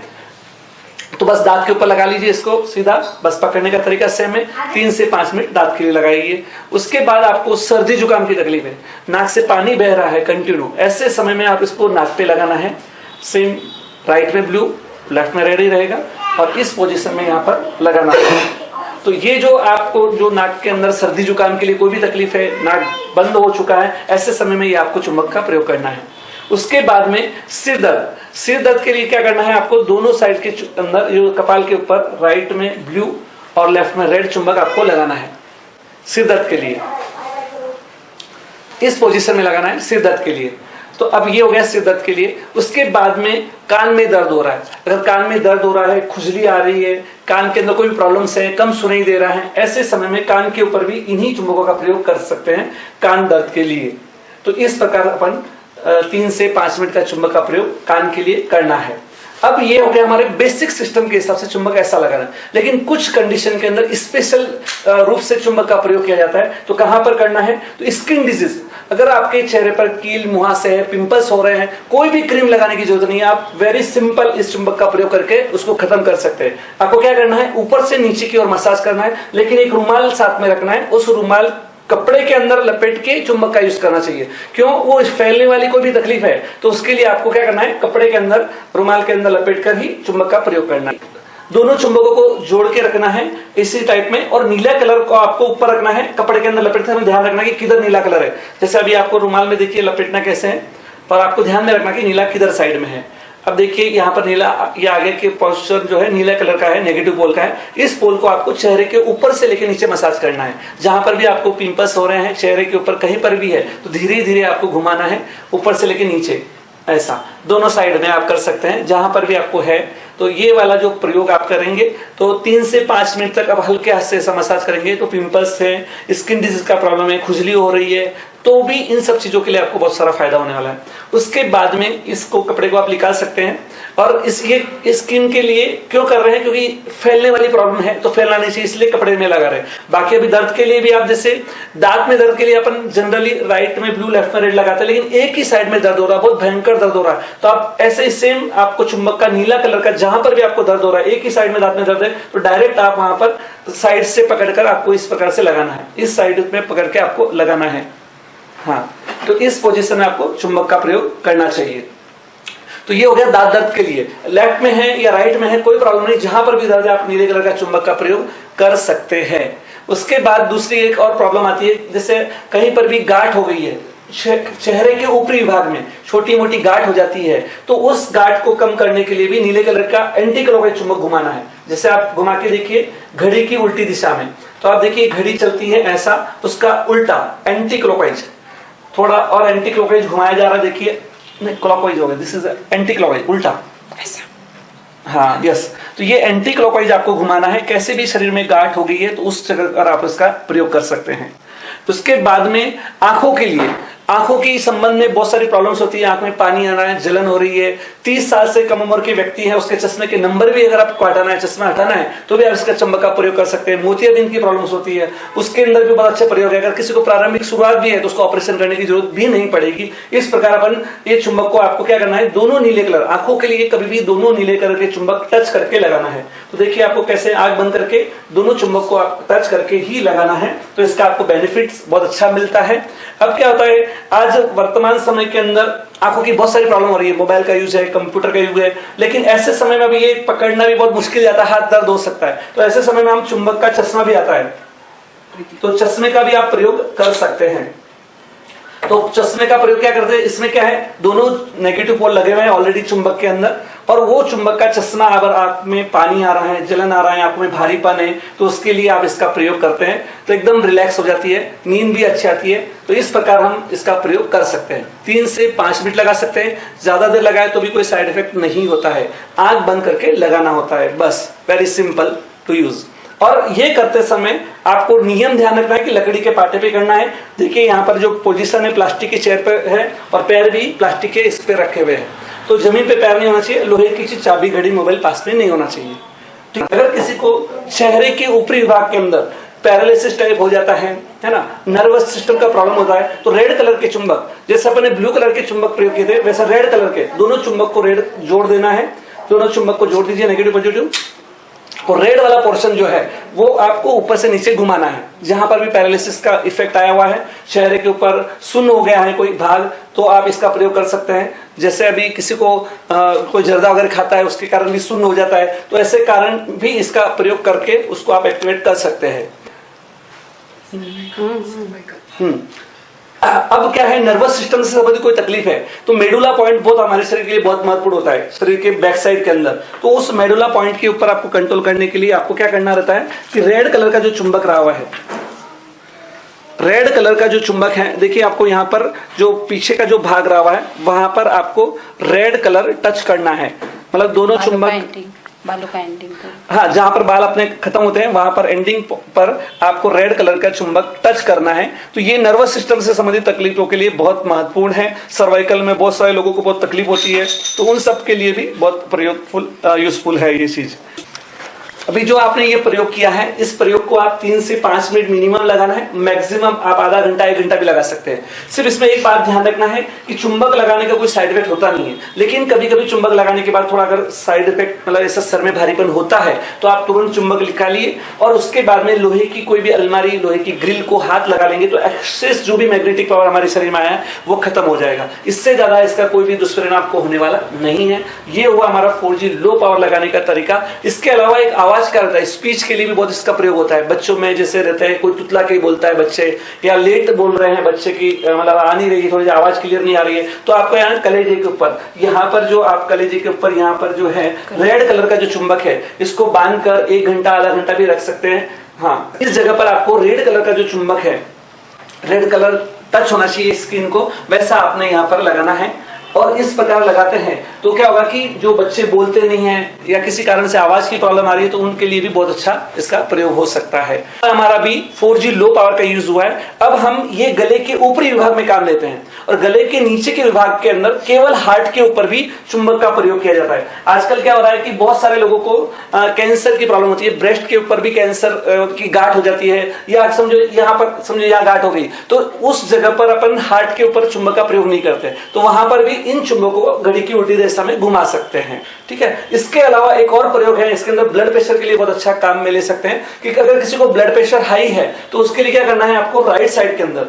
तो बस दांत के ऊपर लगा लीजिए इसको सीधा, बस पकड़ने का तरीका सेम है। 3 से 5 मिनट दांत के लिए लगाइए। उसके बाद आपको सर्दी जुकाम की तकलीफ है, नाक से पानी बह रहा है कंटिन्यू, ऐसे समय में आप इसको नाक पे लगाना है। सेम राइट में ब्लू लेफ्ट में रेड ही रहेगा और इस पोजीशन में यहाँ पर लगाना है। तो ये जो आपको जो नाक के अंदर सर्दी जुकाम के लिए कोई भी तकलीफ है, नाक बंद हो चुका है, ऐसे समय में ये आपको चुंबक का प्रयोग करना है। उसके बाद में सिर दर्द, सिर दर्द के लिए क्या करना है, आपको दोनों साइड के अंदर जो कपाल के ऊपर राइट में ब्लू और लेफ्ट में रेड चुंबक आपको लगाना है सिर दर्द के लिए। इस पोजीशन में लगाना है सिर दर्द के लिए। तो अब ये हो गया सिर दर्द के लिए। उसके बाद में कान में दर्द हो रहा है, अगर कान में दर्द हो रहा है, खुजली आ रही है, कान के अंदर कोई भी प्रॉब्लम्स है, कम सुनाई दे रहा है, ऐसे समय में कान के ऊपर भी इन्हीं चुंबकों का प्रयोग कर सकते हैं कान दर्द के लिए। तो इस प्रकार अपन 3 से 5 मिनट का चुंबक का प्रयोग कान के लिए करना है। अब ये हो गया हमारे बेसिक सिस्टम के हिसाब से चुंबक ऐसा लगाना। लेकिन कुछ कंडीशन के अंदर स्पेशल रूप से चुंबक का प्रयोग किया जाता है। तो कहां पर करना है, तो स्किन डिजीज, अगर आपके चेहरे पर कील मुहासे है, पिंपल्स हो रहे हैं, कोई भी क्रीम लगाने की जरूरत नहीं है, आप वेरी सिंपल इस चुंबक का प्रयोग करके उसको खत्म कर सकते हैं। आपको क्या करना है, ऊपर से नीचे की ओर मसाज करना है, लेकिन एक रुमाल साथ में रखना है, उस रुमाल कपड़े के अंदर लपेट के चुंबक का यूज करना चाहिए। क्यों, वो फैलने वाली कोई भी तकलीफ है तो उसके लिए आपको क्या करना है, कपड़े के अंदर, रुमाल के अंदर लपेट कर ही चुंबक का प्रयोग करना है। दोनों चुंबकों को जोड़ के रखना है इसी टाइप में, और नीला कलर को आपको ऊपर रखना है, कपड़े के अंदर लपेटते समय ध्यान रखना कि किधर नीला कलर है। जैसे अभी आपको रुमाल में देखिए लपेटना कैसे है, पर आपको ध्यान में रखना कि नीला किधर साइड में है। अब देखिए यहाँ पर नीला, ये आगे के पोस्चर जो है नीला कलर का है, नेगेटिव पोल का है। इस पोल को आपको चेहरे के ऊपर से लेकर नीचे मसाज करना है। जहां पर भी आपको पिंपल्स हो रहे हैं चेहरे के ऊपर कहीं पर भी है तो धीरे धीरे आपको घुमाना है, ऊपर से लेकर नीचे, ऐसा दोनों साइड में आप कर सकते हैं। जहां पर भी आपको है तो ये वाला जो प्रयोग आप करेंगे तो 3 से 5 मिनट तक आप हल्के हाथ से ऐसा मसाज करेंगे तो पिंपल्स है, स्किन डिजीज का प्रॉब्लम है, खुजली हो रही है, तो भी इन सब चीजों के लिए आपको बहुत सारा फायदा होने वाला है। उसके बाद में इसको, कपड़े को आप निकाल सकते हैं। और ये स्किन के लिए क्यों कर रहे हैं, क्योंकि फैलने वाली प्रॉब्लम है तो फैलना नहीं चाहिए, इसलिए कपड़े में लगा रहे हैं। बाकी अभी दर्द के लिए भी आप, जैसे दांत में दर्द के लिए अपन जनरली राइट में ब्लू, लेफ्ट में रेड लगाते हैं, लेकिन एक ही साइड में दर्द हो रहा है, बहुत भयंकर दर्द हो रहा है, तो आप ऐसे ही सेम आपको चुंबक का नीला कलर का, जहां पर भी आपको दर्द हो रहा है, एक ही साइड में दांत में दर्द है, तो डायरेक्ट आप वहां पर साइड से पकड़कर आपको इस प्रकार से लगाना है, इस साइड में पकड़ के आपको लगाना है। हाँ, तो इस पोजीशन में आपको चुंबक का प्रयोग करना चाहिए। तो ये हो गया दांत दर्द के लिए। लेफ्ट में है या राइट में है कोई प्रॉब्लम नहीं, जहां पर भी दर्द है आप नीले कलर का चुंबक का प्रयोग कर सकते हैं। उसके बाद दूसरी एक और प्रॉब्लम आती है, जैसे कहीं पर भी गांठ हो गई है चेहरे के ऊपरी विभाग में, छोटी मोटी गांठ हो जाती है, तो उस गांठ को कम करने के लिए भी नीले कलर का एंटी क्लॉकवाइज चुंबक घुमाना है। जैसे आप घुमा के देखिए घड़ी की उल्टी दिशा में, तो आप देखिए घड़ी चलती है ऐसा, उसका उल्टा एंटी क्लॉकवाइज, थोड़ा और एंटी क्लॉकवाइज घुमाया जा रहा है, देखिए नहीं क्लॉकवाइज हो गया, दिस इज एंटी क्लॉकवाइज, उल्टा ऐसा, हाँ यस। तो ये एंटी क्लॉकवाइज आपको घुमाना है, कैसे भी शरीर में गांठ हो गई है तो उस जगह पर आप इसका प्रयोग कर सकते हैं। उसके बाद में आंखों के लिए, आंखों के संबंध में बहुत सारी प्रॉब्लम्स होती है, आंख में पानी आ रहा है, जलन हो रही है, 30 साल से कम उम्र के व्यक्ति है, उसके चश्मे के नंबर भी अगर आपको हटाना है, चश्मा हटाना है, तो भी आप इसका चुंबक का प्रयोग कर सकते हैं। मोतियाबिंद की प्रॉब्लम्स होती है, उसके अंदर भी बहुत अच्छा प्रयोग है। अगर किसी को प्रारंभिक शुरुआत भी है तो उसको ऑपरेशन करने की जरूरत भी नहीं पड़ेगी। इस प्रकार अपन ये चुंबक को आपको क्या करना है, दोनों नीले कलर, आंखों के लिए कभी भी दोनों नीले कलर के चुंबक टच करके लगाना है। तो देखिए आपको कैसे आंख बंद करके दोनों चुंबक को आप टच करके ही लगाना है, तो इसका आपको बेनिफिट्स बहुत अच्छा मिलता है। अब क्या होता है, आज वर्तमान समय के अंदर आंखों की बहुत सारी प्रॉब्लम हो रही है, मोबाइल का यूज है, कंप्यूटर का यूज है, लेकिन ऐसे समय में भी ये पकड़ना भी बहुत मुश्किल जाता है, हाथ दर्द हो सकता है, तो ऐसे समय में हम चुंबक का चश्मा भी आता है, तो चश्मे का भी आप प्रयोग कर सकते हैं। तो चश्मे का प्रयोग क्या करते हैं, इसमें क्या है, दोनों नेगेटिव पोल लगे हुए हैं ऑलरेडी चुंबक के अंदर, और वो चुंबक का चश्मा, अगर आंख में पानी आ रहा है, जलन आ रहा है, आंख में भारीपन है, तो उसके लिए आप इसका प्रयोग करते हैं तो एकदम रिलैक्स हो जाती है, नींद भी अच्छी आती है। तो इस प्रकार हम इसका प्रयोग कर सकते हैं। 3 से 5 मिनट लगा सकते हैं, ज्यादा देर लगाए तो भी कोई साइड इफेक्ट नहीं होता है। आंख बंद करके लगाना होता है, बस, वेरी सिंपल टू यूज। और ये करते समय आपको नियम ध्यान रखना है कि लकड़ी के पाटे पे करना है। देखिए यहाँ पर जो पोजीशन है प्लास्टिक की चेयर पे है, और पैर भी प्लास्टिक के इस पे रखे हुए हैं, तो जमीन पे पैर नहीं होना चाहिए, लोहे की चीज, चाबी, घड़ी, मोबाइल पास में नहीं होना चाहिए। ठीक, अगर किसी को चेहरे के ऊपरी विभाग के अंदर पैरालिसिस टाइप हो जाता है ना, नर्वस सिस्टम का प्रॉब्लम होता है, तो रेड कलर के चुंबक, जैसे अपने ब्लू कलर के चुंबक प्रयोग किए थे, वैसा रेड कलर के दोनों चुंबक को रेड जोड़ देना है, दोनों चुंबक को जोड़ दीजिए, नेगेटिव पॉजिटिव, और रेड वाला पोर्शन जो है वो आपको ऊपर से नीचे घुमाना है। जहां पर भी पैरालिसिस का इफेक्ट आया हुआ है, चेहरे के ऊपर सुन्न हो गया है कोई भाग, तो आप इसका प्रयोग कर सकते हैं। जैसे अभी किसी को कोई जर्दा वगैरह खाता है, उसके कारण भी सुन्न हो जाता है, तो ऐसे कारण भी इसका प्रयोग करके उसको आप एक्टिवेट कर सकते हैं। अब क्या है, नर्वस सिस्टम से संबंधित कोई तकलीफ है तो मेडुला पॉइंट बहुत हमारे शरीर के लिए बहुत महत्वपूर्ण होता है, शरीर के बैक साइड के अंदर। तो उस मेडुला पॉइंट के ऊपर आपको कंट्रोल करने के लिए आपको क्या करना रहता है कि रेड कलर का जो चुंबक रहा हुआ है, रेड कलर का जो चुंबक है, देखिए आपको यहाँ पर जो पीछे का जो भाग रहा हुआ है वहां पर आपको रेड कलर टच करना है, मतलब दोनों चुंबक, बालों का एंडिंग, हाँ, जहां पर बाल अपने खत्म होते हैं वहां पर एंडिंग पर आपको रेड कलर का चुंबक टच करना है। तो ये नर्वस सिस्टम से संबंधित तकलीफों के लिए बहुत महत्वपूर्ण है। सर्वाइकल में बहुत सारे लोगों को बहुत तकलीफ होती है, तो उन सब के लिए भी बहुत प्रयोगफुल यूजफुल है ये चीज। अभी जो आपने ये प्रयोग किया है, इस प्रयोग को आप 3 से 5 मिनट मिनिमम लगाना है, मैक्सिमम आप आधा घंटा 1 घंटा भी लगा सकते हैं। सिर्फ इसमें एक बात ध्यान रखना है कि चुंबक लगाने का कोई साइड इफेक्ट होता नहीं है, लेकिन कभी कभी चुंबक लगाने के बाद थोड़ा अगर साइड इफेक्ट मतलब ऐसा सर में भारीपन होता है तो आप तुरंत चुंबक निकालिए और उसके बाद में लोहे की कोई भी अलमारी, लोहे की ग्रिल को हाथ लगा लेंगे तो एक्सेस जो भी मैग्नेटिक पावर हमारे शरीर में आया है वो खत्म हो जाएगा। इससे ज्यादा इसका कोई भी दुष्परिणाम आपको होने वाला नहीं है। ये हुआ हमारा 4G लो पावर लगाने का तरीका। इसके अलावा एक आवाज का रहता है, स्पीच के लिए भी बहुत इसका प्रयोग होता है। बच्चों में जैसे रहता है, कोई तुतला के बोलता है बच्चे, या लेट बोल रहे हैं बच्चे की मतलब आ नहीं रही, थोड़ी आवाज क्लियर नहीं आ रही है, तो आपको यहाँ कलेजे के ऊपर, यहाँ पर जो आप कलेजे के ऊपर यहाँ पर जो है रेड कलर का जो चुंबक है इसको बांध कर 1 घंटा आधा घंटा भी रख सकते हैं। हाँ, इस जगह पर आपको रेड कलर का जो चुंबक है, रेड कलर टच होना चाहिए स्किन को, वैसा आपने यहाँ पर लगाना है। और इस प्रकार लगाते हैं तो क्या होगा कि जो बच्चे बोलते नहीं हैं या किसी कारण से आवाज की प्रॉब्लम आ रही है तो उनके लिए भी बहुत अच्छा इसका प्रयोग हो सकता है। हमारा भी 4G लो पावर का यूज हुआ है। अब हम ये गले के ऊपरी विभाग में काम लेते हैं और गले के नीचे के विभाग के अंदर केवल हार्ट के ऊपर भी चुंबक का प्रयोग किया जाता है। आजकल क्या हो रहा है कि बहुत सारे लोगों को कैंसर की प्रॉब्लम होती है, ब्रेस्ट के ऊपर भी कैंसर की गांठ हो जाती है, या समझो यहाँ पर समझो यहाँ गांठ हो गई, तो उस जगह पर अपन हार्ट के ऊपर चुंबक का प्रयोग नहीं करते, तो वहां पर भी इन चुंबकों को घड़ी की उल्टी दिशा में घुमा सकते हैं। ठीक है, इसके अलावा एक और प्रयोग है, इसके अंदर ब्लड प्रेशर के लिए बहुत अच्छा काम में ले सकते हैं कि अगर किसी को ब्लड प्रेशर हाई है तो उसके लिए क्या करना है आपको, राइट साइड के अंदर,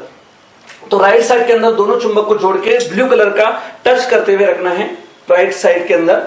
तो राइट साइड के अंदर दोनों चुंबक को जोड़ के ब्लू कलर का टच करते हुए रखना है राइट साइड के अंदर।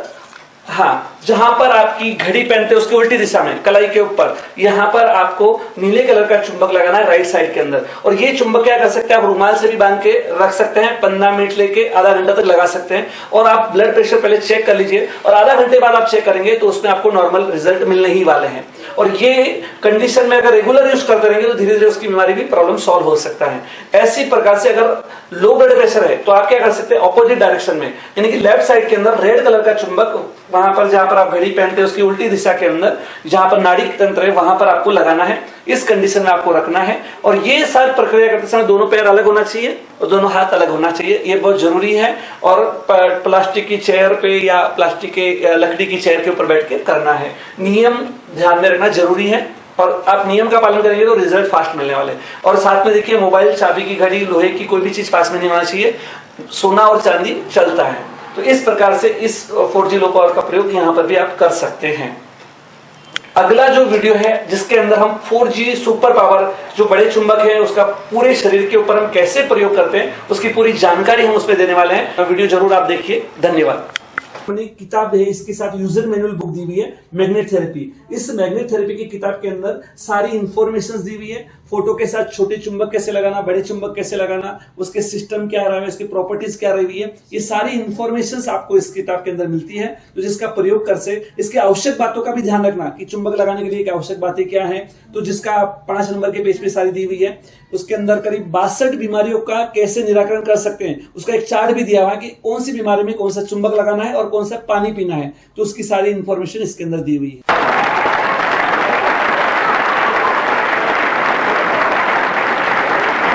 हाँ, जहां पर आपकी घड़ी पहनते हैं उसके उल्टी दिशा में कलाई के ऊपर, यहां पर आपको नीले कलर का चुंबक लगाना है राइट साइड के अंदर। और ये चुंबक क्या कर सकते हैं, आप रुमाल से भी बांध के रख सकते हैं, 15 मिनट लेके आधा घंटा तक लगा सकते हैं। और आप ब्लड प्रेशर पहले चेक कर लीजिए और आधा घंटे बाद आप चेक करेंगे तो उसमें आपको नॉर्मल रिजल्ट मिलने ही वाले हैं। और ये कंडीशन में अगर रेगुलर यूज करते रहेंगे तो धीरे धीरे उसकी बीमारी भी प्रॉब्लम सॉल्व हो सकता है। ऐसी प्रकार से अगर लो ब्लड प्रेशर है तो आप क्या कर सकते हैं, ऑपोजिट डायरेक्शन में, यानी कि लेफ्ट साइड के अंदर रेड कलर का चुंबक वहां पर जहां पर आप घड़ी पहनते हैं उसकी उल्टी दिशा के अंदर जहां पर नाड़ी तंत्र है वहां पर आपको लगाना है। इस कंडीशन में आपको रखना है और ये सारी प्रक्रिया करते समय दोनों पैर अलग होना चाहिए और दोनों हाथ अलग होना चाहिए, ये बहुत जरूरी है। और प्लास्टिक की चेयर पे या प्लास्टिक के लकड़ी की चेयर के ऊपर बैठ के करना है। नियम ध्यान में रखना जरूरी है और आप नियम का पालन करेंगे तो रिजल्ट फास्ट मिलने वाले। और साथ में देखिए, मोबाइल, चाबी की घड़ी, लोहे की कोई भी चीज पास में नहीं होना चाहिए, सोना और चांदी चलता है। तो इस प्रकार से इस 4G लो पावर का प्रयोग यहाँ पर भी आप कर सकते हैं। अगला जो वीडियो है जिसके अंदर हम 4G सुपर पावर जो बड़े चुंबक है उसका पूरे शरीर के ऊपर हम कैसे प्रयोग करते हैं उसकी पूरी जानकारी हम उसमें देने वाले हैं। वीडियो जरूर आप देखिए। धन्यवाद। अपनी किताब है, इसके साथ यूजर मैनुअल बुक दी हुई है मैग्नेट थेरेपी। इस मैग्नेट थेरेपी की किताब के अंदर सारी इंफॉर्मेशन दी हुई है, फोटो के साथ छोटे चुंबक कैसे लगाना, बड़े चुंबक कैसे लगाना, उसके सिस्टम क्या रहा है, उसकी प्रॉपर्टीज क्या रही है, ये सारी इंफॉर्मेशन आपको इस किताब के अंदर मिलती है। तो जिसका प्रयोग कर से इसके आवश्यक बातों का भी ध्यान रखना कि चुंबक लगाने के लिए आवश्यक बातें क्या है, तो जिसका 5 नंबर के पेज पे सारी दी हुई है। उसके अंदर करीब 62 बीमारियों का कैसे निराकरण कर सकते हैं उसका एक चार्ट भी दिया हुआ है कि कौन सी बीमारी में कौन सा चुंबक लगाना है और कौन सा पानी पीना है, तो उसकी सारी इंफॉर्मेशन इसके अंदर दी हुई है।